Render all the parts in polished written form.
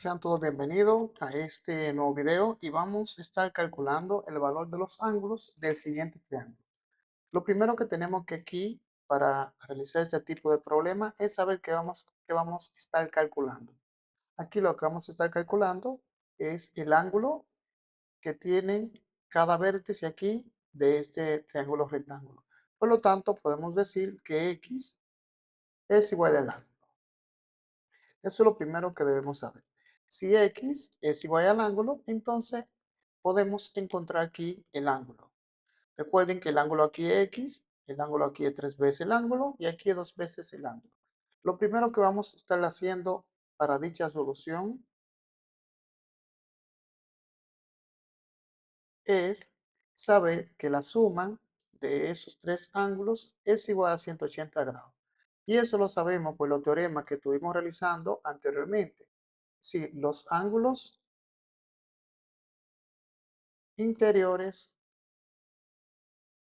Sean todos bienvenidos a este nuevo video y vamos a estar calculando el valor de los ángulos del siguiente triángulo. Lo primero que tenemos que aquí para realizar este tipo de problema es saber qué vamos a estar calculando. Aquí lo que vamos a estar calculando es el ángulo que tiene cada vértice aquí de este triángulo rectángulo. Por lo tanto, podemos decir que X es igual al ángulo. Eso es lo primero que debemos saber. Si X es igual al ángulo, entonces podemos encontrar aquí el ángulo. Recuerden que el ángulo aquí es X, el ángulo aquí es 3 veces el ángulo y aquí es 2 veces el ángulo. Lo primero que vamos a estar haciendo para dicha solución es saber que la suma de esos tres ángulos es igual a 180 grados. Y eso lo sabemos por los teoremas que estuvimos realizando anteriormente. Si los ángulos interiores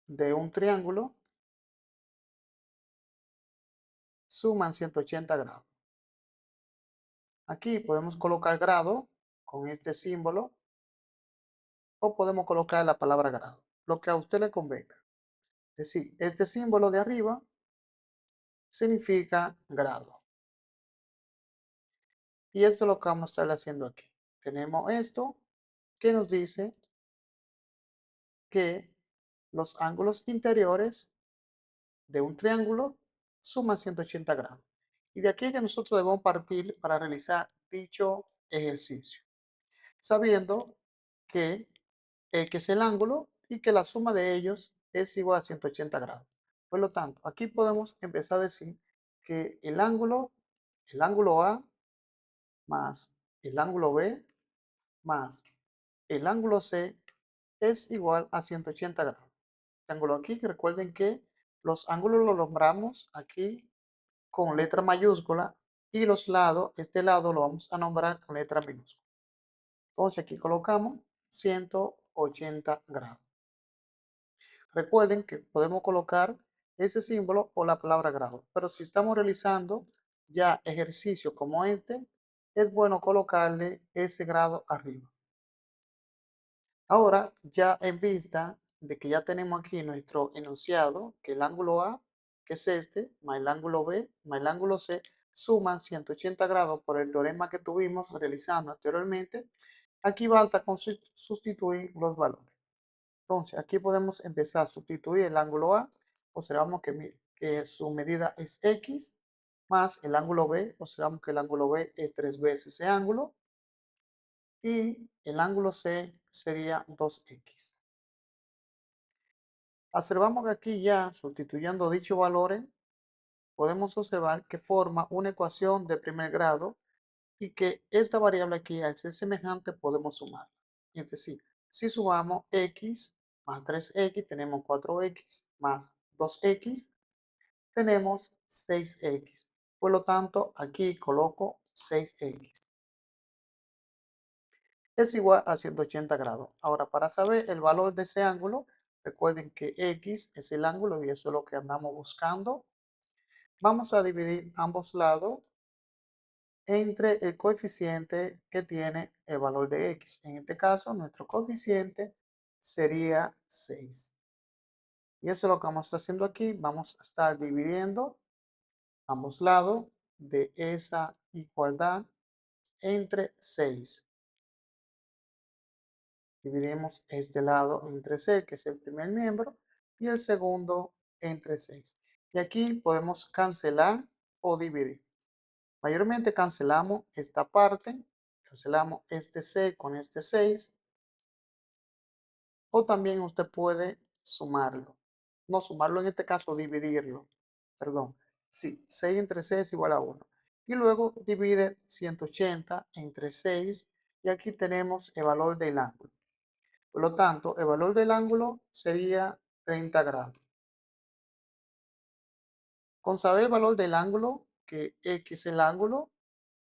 de un triángulo suman 180 grados. Aquí podemos colocar grado con este símbolo o podemos colocar la palabra grado, lo que a usted le convenga. Es decir, este símbolo de arriba significa grado. Y esto es lo que vamos a estar haciendo aquí. Tenemos esto que nos dice que los ángulos interiores de un triángulo suman 180 grados. Y de aquí que nosotros debemos partir para realizar dicho ejercicio, sabiendo que X es el ángulo y que la suma de ellos es igual a 180 grados. Por lo tanto, aquí podemos empezar a decir que el ángulo A más el ángulo B más el ángulo C es igual a 180 grados. Este ángulo aquí, que recuerden que los ángulos los nombramos aquí con letra mayúscula y los lados, este lado lo vamos a nombrar con letra minúscula. Entonces aquí colocamos 180 grados. Recuerden que podemos colocar ese símbolo o la palabra grado, pero si estamos realizando ya ejercicios como este, es bueno colocarle ese grado arriba. Ahora, ya en vista de que ya tenemos aquí nuestro enunciado, que el ángulo A, que es este, más el ángulo B, más el ángulo C, suman 180 grados por el teorema que tuvimos realizando anteriormente, aquí basta con sustituir los valores. Entonces, aquí podemos empezar a sustituir el ángulo A. Observamos que su medida es X más el ángulo B. Observamos que el ángulo B es 3 veces ese ángulo. Y el ángulo C sería 2X. Observamos que aquí ya, sustituyendo dichos valores, podemos observar que forma una ecuación de primer grado y que esta variable aquí, al ser semejante, podemos sumarla. Es decir, si sumamos X más 3X, tenemos 4X más 2X, tenemos 6X. Por lo tanto, aquí coloco 6X. Es igual a 180 grados. Ahora, para saber el valor de ese ángulo, recuerden que X es el ángulo y eso es lo que andamos buscando. Vamos a dividir ambos lados entre el coeficiente que tiene el valor de X. En este caso, nuestro coeficiente sería 6. Y eso es lo que vamos a estar haciendo aquí. Vamos a estar dividiendo ambos lados de esa igualdad entre 6. Dividimos este lado entre 6, que es el primer miembro, y el segundo entre 6. Y aquí podemos cancelar o dividir. Mayormente cancelamos esta parte, cancelamos este 6 con este 6, o también usted puede sumarlo. No sumarlo en este caso, dividirlo. Perdón. Sí, 6 entre 6 es igual a 1. Y luego divide 180 entre 6 y aquí tenemos el valor del ángulo. Por lo tanto, el valor del ángulo sería 30 grados. Con saber el valor del ángulo, que X es el ángulo,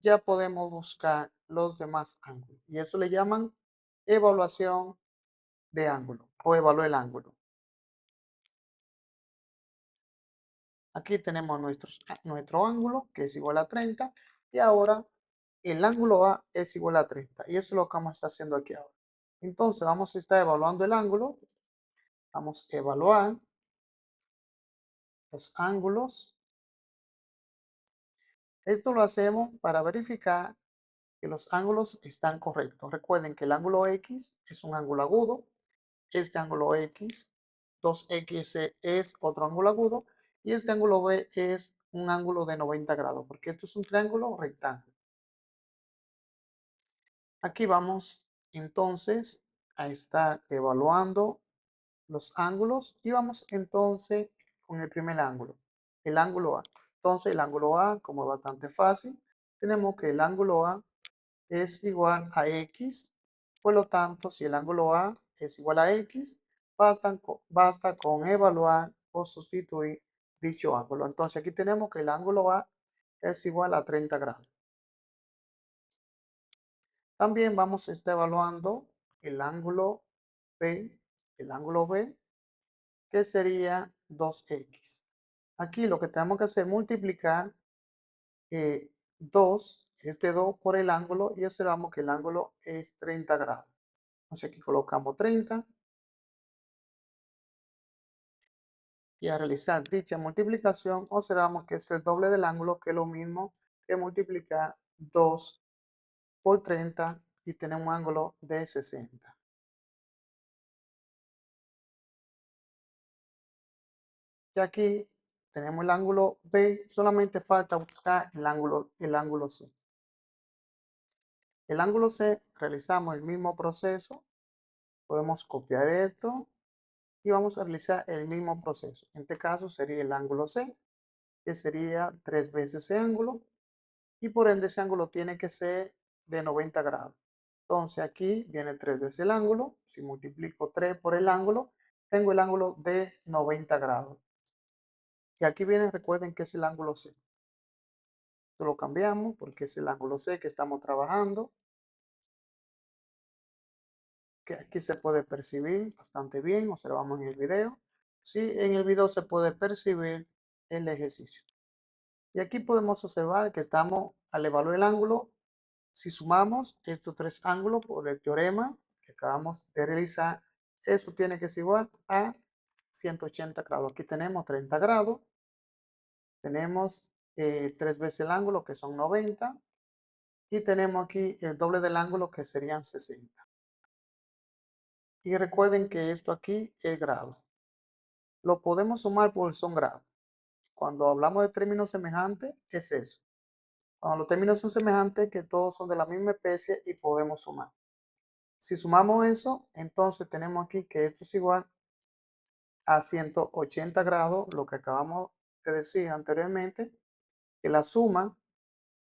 ya podemos buscar los demás ángulos. Y eso le llaman evaluación de ángulo o evaluar el ángulo. Aquí tenemos nuestro ángulo, que es igual a 30. Y ahora el ángulo A es igual a 30. Y eso es lo que vamos a estar haciendo aquí ahora. Entonces vamos a estar evaluando el ángulo. Vamos a evaluar los ángulos. Esto lo hacemos para verificar que los ángulos están correctos. Recuerden que el ángulo X es un ángulo agudo. Este ángulo X, 2X es otro ángulo agudo. Y este ángulo B es un ángulo de 90 grados, porque esto es un triángulo rectángulo. Aquí vamos entonces a estar evaluando los ángulos y vamos entonces con el primer ángulo, el ángulo A. Entonces el ángulo A, como es bastante fácil, tenemos que el ángulo A es igual a X. Por lo tanto, si el ángulo A es igual a X, basta con evaluar o sustituir dicho ángulo. Entonces aquí tenemos que el ángulo A es igual a 30 grados. También vamos a estar evaluando el ángulo B, el ángulo B, que sería 2X. Aquí lo que tenemos que hacer es multiplicar 2, este 2 por el ángulo y observamos que el ángulo es 30 grados. Entonces aquí colocamos 30 y al realizar dicha multiplicación observamos que es el doble del ángulo, que es lo mismo que multiplicar 2 por 30 y tenemos un ángulo de 60. Y aquí tenemos el ángulo B, solamente falta buscar el ángulo C. El ángulo C, realizamos el mismo proceso, podemos copiar esto y vamos a realizar el mismo proceso. En este caso sería el ángulo C, que sería 3 veces ese ángulo, y por ende ese ángulo tiene que ser de 90 grados. Entonces aquí viene 3 veces el ángulo, si multiplico 3 por el ángulo, tengo el ángulo de 90 grados. Y aquí viene, recuerden que es el ángulo C. Esto lo cambiamos porque es el ángulo C que estamos trabajando, que aquí se puede percibir bastante bien, observamos en el video. Sí, en el video se puede percibir el ejercicio. Y aquí podemos observar que estamos, al evaluar el ángulo, si sumamos estos tres ángulos por el teorema que acabamos de realizar, eso tiene que ser igual a 180 grados. Aquí tenemos 30 grados, tenemos 3 veces el ángulo que son 90 y tenemos aquí el doble del ángulo que serían 60. Y recuerden que esto aquí es grado. Lo podemos sumar porque son grados. Cuando hablamos de términos semejantes, es eso. Cuando los términos son semejantes, que todos son de la misma especie y podemos sumar. Si sumamos eso, entonces tenemos aquí que esto es igual a 180 grados, lo que acabamos de decir anteriormente, que la suma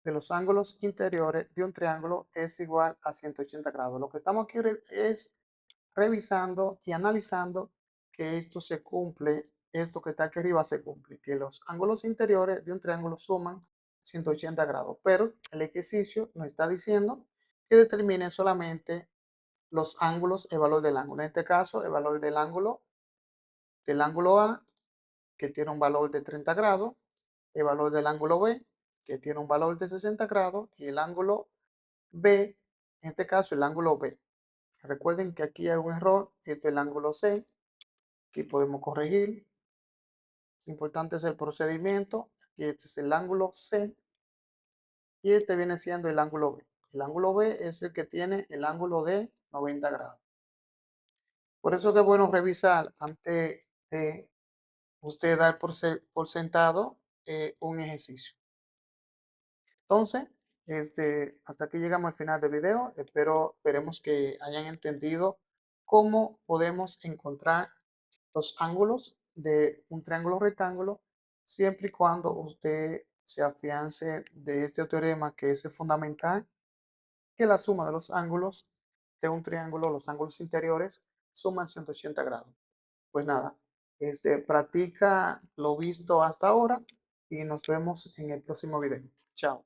de los ángulos interiores de un triángulo es igual a 180 grados. Lo que estamos aquí es revisando y analizando que esto se cumple, esto que está aquí arriba se cumple, que los ángulos interiores de un triángulo suman 180 grados, pero el ejercicio nos está diciendo que determine solamente los ángulos, el valor del ángulo. En este caso, el valor del ángulo A, que tiene un valor de 30 grados, el valor del ángulo B, que tiene un valor de 60 grados, y el ángulo B, en este caso el ángulo B. Recuerden que aquí hay un error, este es el ángulo C, aquí podemos corregir. Importante es el procedimiento, y este es el ángulo C, y este viene siendo el ángulo B. El ángulo B es el que tiene el ángulo de 90 grados. Por eso que es bueno revisar antes de usted dar por sentado un ejercicio. Entonces, hasta aquí llegamos al final del video. Esperemos que hayan entendido cómo podemos encontrar los ángulos de un triángulo rectángulo siempre y cuando usted se afiance de este teorema, que es fundamental, que la suma de los ángulos de un triángulo, los ángulos interiores, suman 180 grados. Pues nada, practica lo visto hasta ahora y nos vemos en el próximo video. Chao.